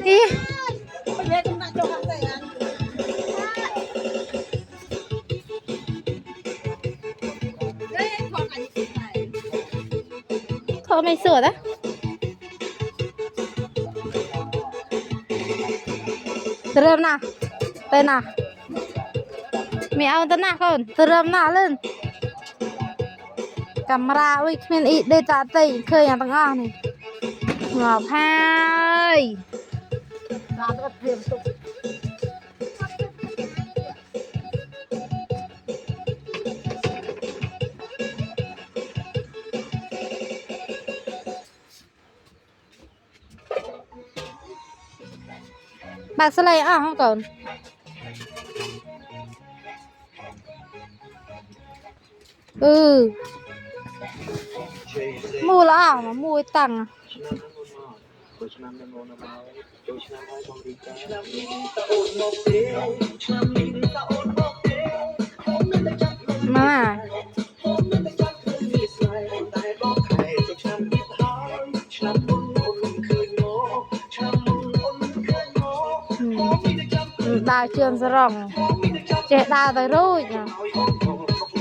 Ý. Thôi mày sửa đấy. Terem nào. Tên nào. Mẹ ao tên nào con. Terem nào lên. Camera ui mình ít đây ta tay khơi nhà tầng ngon này. Ngọt hai. Bạc sẽ lấy à không còn. Ừ. Mua là à mà mua tăng à. Mà đào trường sẽ rộng trẻ đào tới rồi nhỉ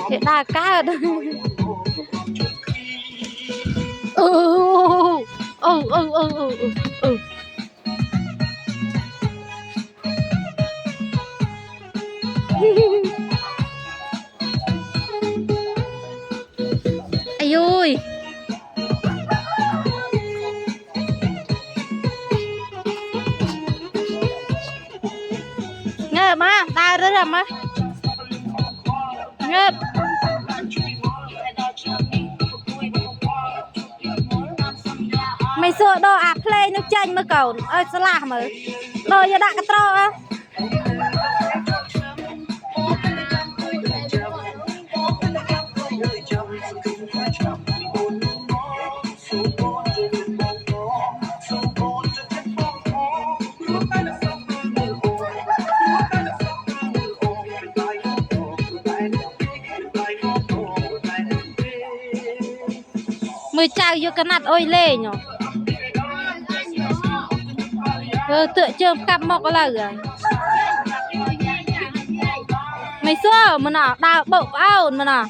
trẻ đào cá ở đây ai ui ngợp má đào rất là má ngợp mày sợ đồ à play nước chanh mà cầu ơi sao làm mà đồ cho đã cái trò á mười chào vô cái nát ôi lê nhở tựa chơm cặp mọc là rồi mày xưa mà nọ đào bậu ao mà nọ